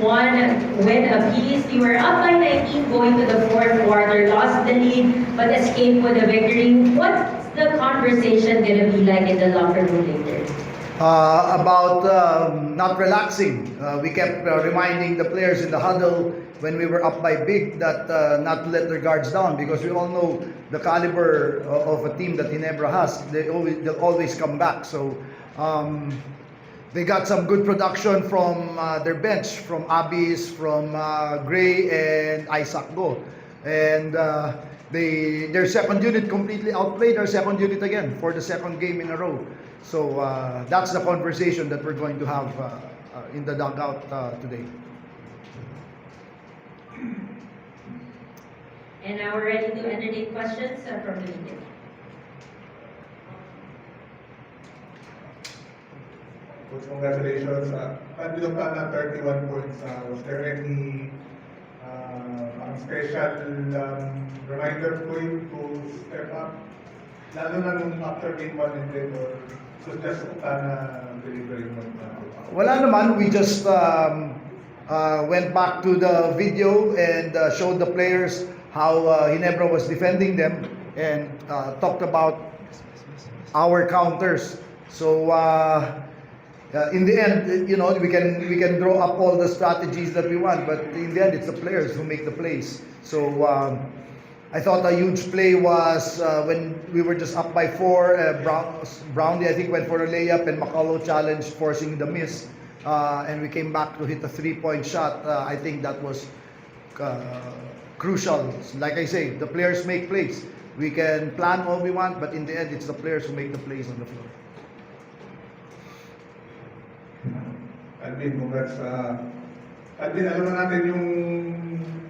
one win apiece. You were up by 19 going to the fourth quarter, lost the lead, but escaped with a victory. What's the conversation gonna be like in the locker room later? About not relaxing. We kept reminding the players in the huddle when we were up by big that not to let their guards down, because we all know the caliber of a team that Ginebra has. They'll always come back. So they got some good production from their bench, from Abis, from Gray and Isaac Go. And their second unit completely outplayed our second unit again for the second game in a row. So that's the conversation that we're going to have in the dugout today. And now we're ready to entertain questions from the media. Coach, congratulations. At the na 31 points, was there any special reminder for you to step up? Lalo na nung after game 1 and then, or so just delivering mo? Wala naman, we just went back to the video and showed the players how Ginebra was defending them and talked about our counters. So in the end, you know, we can draw up all the strategies that we want, but in the end, it's the players who make the plays. So I thought a huge play was when we were just up by 4. Brownlee, I think, went for a layup, and McCullough challenged, forcing the miss. And we came back to hit a 3-point shot. I think that was crucial. Like I say, the players make plays. We can plan all we want, but in the end, it's the players who make the plays on the floor. Alvin, congrats. Alvin, alam na natin yung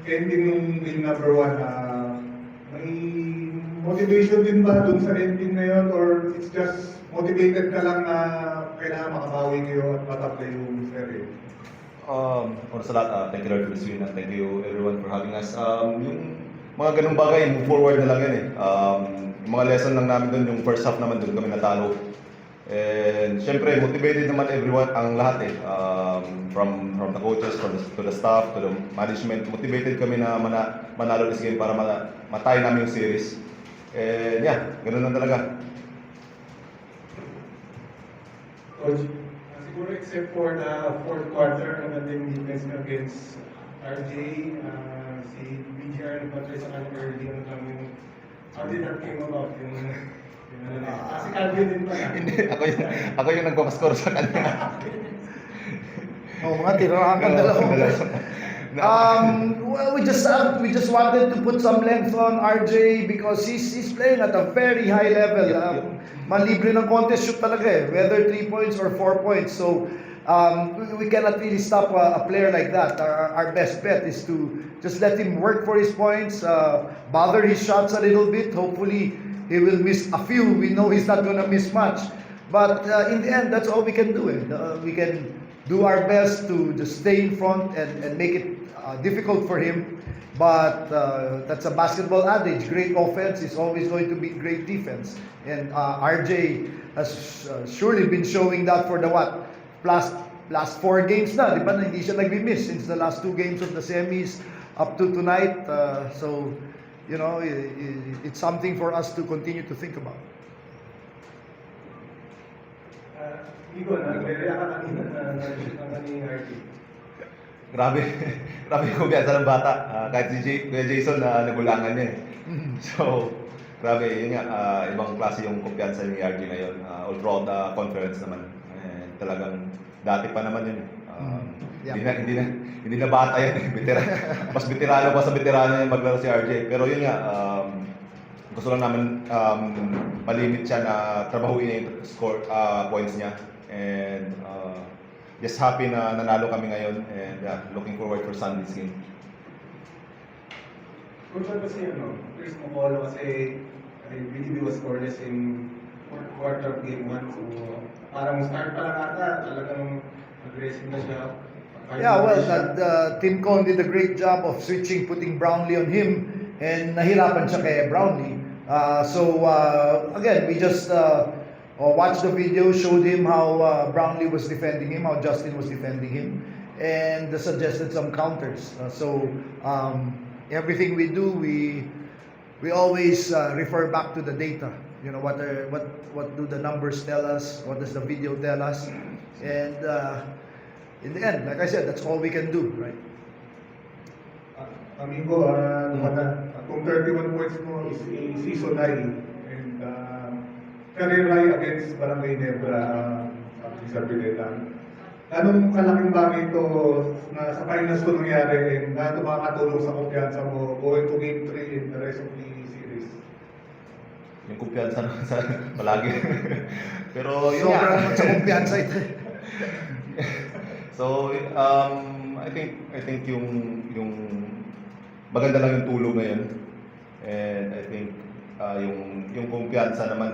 ending nung game number 1. May motivation din ba dun sa ending na yun, or it's just motivated ka lang na kailangan makabawi kayo at mataplay yung series? Una sa lahat, thank you Lord for this win, and thank you everyone for having us. Yung mga ganung bagay, move forward na lang yan eh. Yung mga lesson lang namin doon, yung first half naman doon kami natalo. And syempre, motivated naman everyone, ang lahat eh. From the coaches, to the staff, to the management. Motivated kami na manalo this game para matay namin yung series. And yeah, ganun lang talaga. Coach, siguro except for the fourth quarter, magandang defense against RJ, si BGR nagpatry sa kanya early, ano lang yung, how did that came about? Kasi Calvin din pala. Hindi, ako yung nagpapaskor sa kanya. Mga tirahan ka dalawa. Well, we just wanted to put some length on RJ because he's playing at a very high level. Malibre ng contest shoot talaga eh, whether 3 points or 4 points. So we cannot really stop a player like that. Our best bet is to just let him work for his points, bother his shots a little bit. Hopefully he will miss a few. We know he's not going to miss much. But in the end, that's all we can do. We can do our best to just stay in front and make it difficult for him. But that's a basketball adage. Great offense is always going to be great defense. And RJ has surely been showing that for the last 4 games na. Di ba? Hindi siya nag-miss since the last 2 games of the semis up to tonight. So, you know, it's something for us to continue to think about. Igo, nag-react ka kanina na kanina RJ. Grabe yung kumpiyansa ng bata. Kahit si Kuya Jason na nagulangan niya eh. So, grabe, yun nga, ibang klase yung kumpiyansa ni RJ ngayon. All throughout the conference naman. Talagang dati pa naman yun. Hindi na bata yan eh. Mas veterano pa sa veterano yung maglaro si RJ. Pero yun nga, gusto lang namin malimit siya na trabahuin niya yung score, points niya. And just happy na nanalo kami ngayon, and looking forward for Sunday's game. Coach, kasi Chris Mocolo kasi BDB was scoreless in fourth quarter of game 1. So parang start pa lang ata, talagang aggressive na siya. Yeah, well, Tim Cone did a great job of switching, putting Brownlee on him, and nahirapan siya kay Brownlee. So again, we just watched the video, showed him how Brownlee was defending him, how Justin was defending him, and suggested some counters. Everything we do, we always refer back to the data. You know, what do the numbers tell us? What does the video tell us? And in the end, like I said, that's all we can do, right? Amigo, kung 31 points mo is a season high and career high against Barangay Nebra, Sir Pineda. Anong kalaking bagay ito na sa finals ko nangyari and na makakatulong sa kumpiyansa mo going to game 3 and the rest of the series? Yung kumpiyansa naman sa palagi. Pero yun nga. Sobrang sa kumpiyansa ito. So, I think yung maganda lang yung tulog ngayon. And I think yung kumpiyansa naman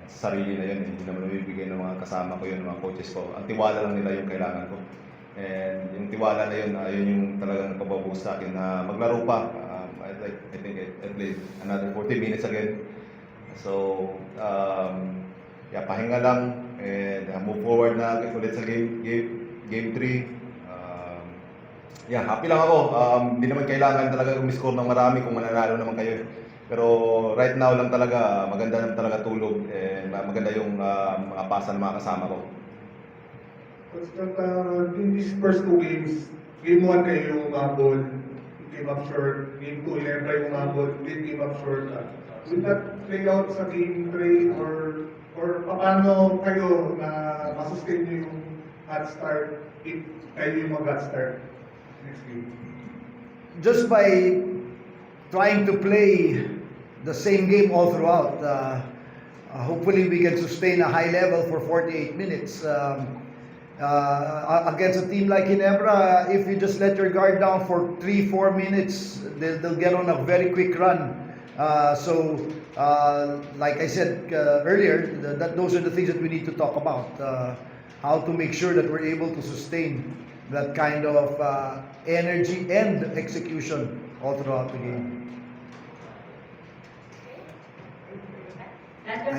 sa sarili na yun, hindi naman nabibigay ng mga kasama ko yun, ng mga coaches ko. Ang tiwala lang nila yung kailangan ko. And yung tiwala na yun, yun yung talagang nagpapabuhos sa akin na maglaro pa. I think I played another 40 minutes again. So, pahinga lang and move forward na ulit sa game 3. Happy lang ako. Hindi naman kailangan talaga umiscore ng marami kung mananalo naman kayo. Pero right now lang talaga, maganda naman talaga tulog. Maganda yung mga pasa ng mga kasama ko. In these first 2 games, game 1 kayo yung umabol, came up short. Game 2, Lebra yung umabol, came up short. Will that play out sa game 3 or paano kayo na masustain nyo yung hot start if kayo yung mag-hot start next game? Just by trying to play the same game all throughout. Hopefully we can sustain a high level for 48 minutes. Against a team like Ginebra, if you just let your guard down for 3-4 minutes, they'll get on a very quick run. Like I said earlier, those are the things that we need to talk about. How to make sure that we're able to sustain that kind of energy and execution all throughout the game. That was